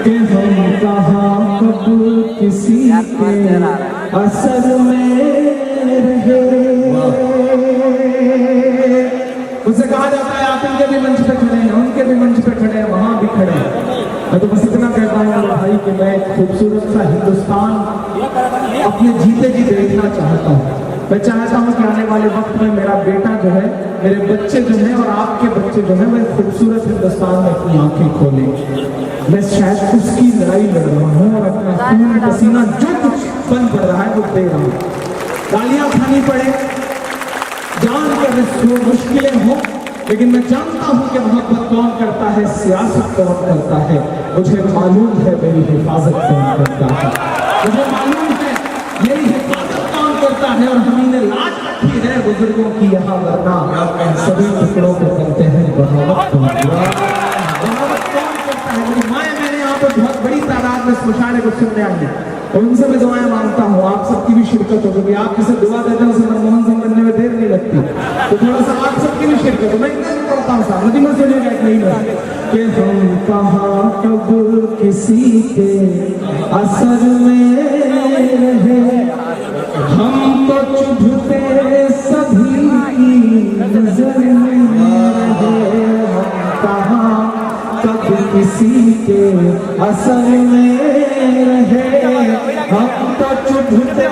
कि हम कहाँ कब किसी के असर में रहे। उनसे कहा जाता है आप इनके भी मंच पे खड़े हैं, उनके भी मंच पे खड़े हैं, वहां भी खड़े हैं। मैं तो बस इतना कहता हूँ मेरे भाई कि मैं एक खूबसूरत सा हिंदुस्तान अपने जीते जी देखना चाहता हूँ। मैं चाहता हूँ कि आने वाले वक्त में मेरा बेटा जो है, मेरे बच्चे जो हैं और आपके बच्चे जो हैं, वो खूबसूरत हिंदुस्तान में अपनी आंखें खोलें। मैं शायद उसकी लड़ाई लड़ रहा हूँ और अपना खून पसीना जो कुछ बन पड़ रहा है वो दे रहा हूँ। गालियां खानी पड़े, जान कर मुश्किलें हो, लेकिन मैं जानता हूं कि मोहब्बत कौन करता है, सियासत कौन करता है। मुझे मालूम है मेरी हिफाजत कौन करता है, मुझे मालूम है मेरी हिफाजत कौन करता है। और हमने लाज रखी है बुजुर्गों की यहाँ, वरना सभी टुकड़ों को करते हैं बगावत कौन करता है। मेरी माए मैंने यहाँ पर बहुत बड़ी तादाद में इस मुशायरे को सुनने आई है, और उनसे मैं दुआएं मांगता हूँ, आप सबकी भी शिरकत हो, क्योंकि आप किसे दुआ देते हैं उसे मनमोहन सिंह बनने में देर नहीं लगती, तो थोड़ा सा आप सबकी भी शिरकत हो। मैं इतना नहीं पढ़ता हूँ साहब, नदी में सुनिएगा एक नहीं मैं कि हम कहाँ कब किसी के असर में रहे, हम तो चुभते सभी की नजर में रहे। हम कहाँ कब किसी के असर में रहे, हम तो चुभते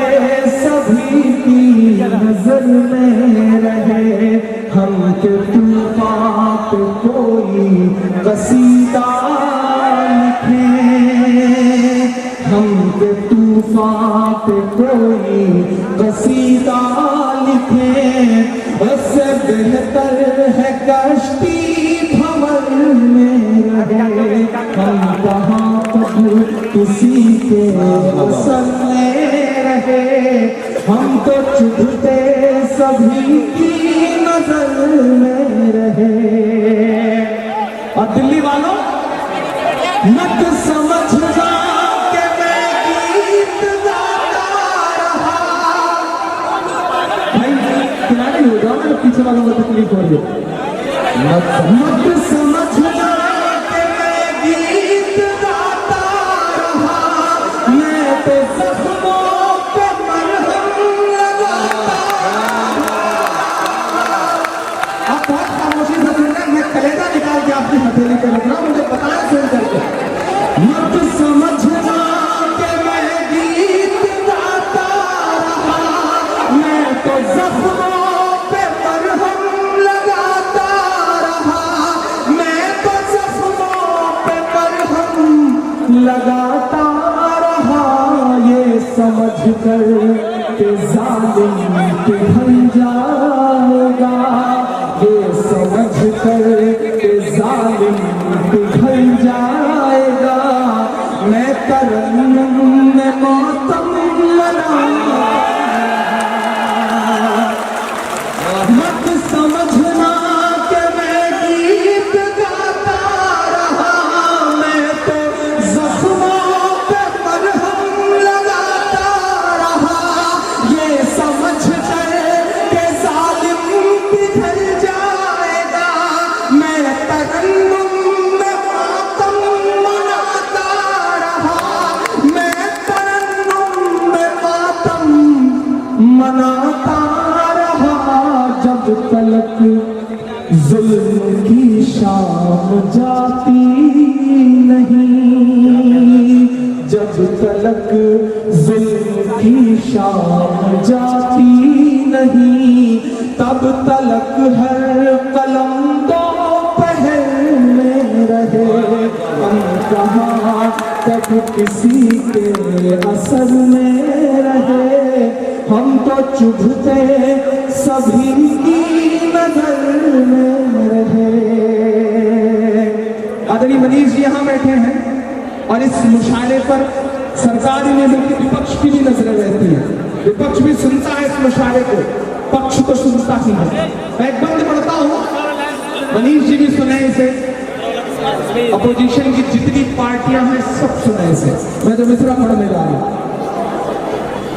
सभी की नजर में रहे। हम के तूफान पे कोई कसीदा लिखे, हम के तूफान पे कोई कसीदा लिखे। उससे बेहतर है कश्ती भंवर में रहे। हम कहाँ कब किसी के असर में रहे, हम तो चुभते सभी की नजर में रहे। और दिल्ली वालों मत समझना कि मैं गीत गाता रहा। भाई किनारे हो जाओ ना, पीछे वालों को तकलीफ हो रही है। मत समझना कि मैं गीत गाता रहा, मैं तो जख्मों पे मरहम लगाता। आप बहुत खामोशी से सुन रहे हैं, मैं कलेजा निकाल के आपकी हथेली पे रख रहा हूं, मुझे बताएं सुन करके। मत समझना कि मैं गीत गाता रहा, मैं तो जख्मों पे मरहम लगाता रहा, मैं तो जख्मों पे मरहम लगाता रहा। ये समझ कर के जालिम पिघल जाएगा, ये समझ कर के जालिम पिघल जाएगा। मैं तरन्नुम में मातम मनाऊंगा। मत समझना कि मैं गीत गाता रहा, मैं तो जख्मों पे मरहम लगाता रहा। ये समझ कर के जालिम पिघल जाएगा, मैं तरन्नुम में मातम मनाता रहा, मैं तरन्नुम में मातम मनाता रहा। जब तलक जुल्म की शाम जाती नहीं, जब तलक जुल्म की शाम जाती नहीं, तब तलक हर कलम दोपहर में रहे। हम कहाँ कब किसी के असर में रहे, हम तो चुभते सभी की नजर में रहे। आदरणीय मनीष जी यहाँ बैठे हैं और इस मुशायरे पर सरकारी निज़ाम के विपक्ष की भी नजरें रहती है। विपक्ष भी सुनता है इस मुशायरे को, पक्ष तो सुनता ही है। मैं एक बंद पढ़ता हूँ, मनीष जी भी सुने इसे, अपोजिशन की जितनी पार्टियां हैं सब सुने इसे। मैं जो मिसरा पढ़ने जा रहा हूँ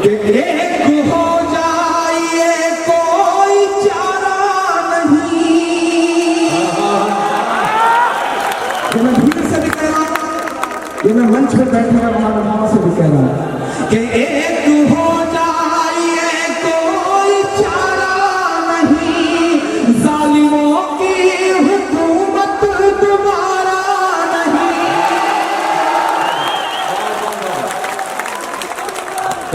कि एक हो जाइए कोई चारा नहीं। मैं फिर से भी कह रहा हूं ये मैं मंच पर बैठे हुए महानुभाव से भी कह रहा हूं कि एक हो जाइए कोई चारा नहीं, जालिमों की हुकूमत दोबारा नहीं।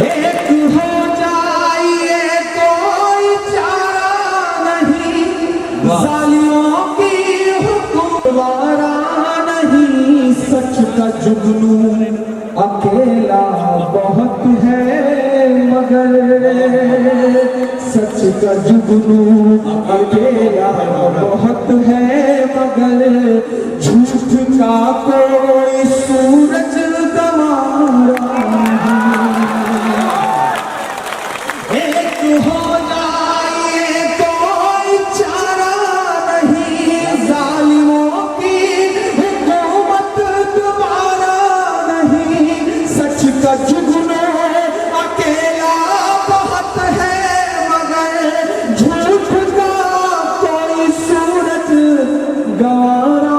एक हो जाइए कोई चारा नहीं, जालिमों की हुकूमत दोबारा नहीं। सच का जुगनू अकेला बहुत है मगर, सच का जुगनू अकेला बहुत है मगर, झूठ का कोई सूरज गंवारा नहीं। एक हो जाइए कोई चारा नहीं, जालिमों की हुकूमत दोबारा नहीं। सच का जुगनू अकेला बहुत है मगर, झूठ का कोई सूरज गंवारा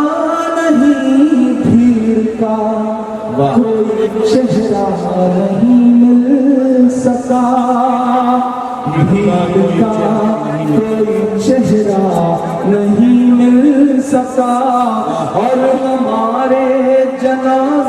नहीं। भीड़ का कोई चेहरा नहीं मिल सका, भीड़ का कोई चेहरा नहीं मिल सका, और हमारे जनाजे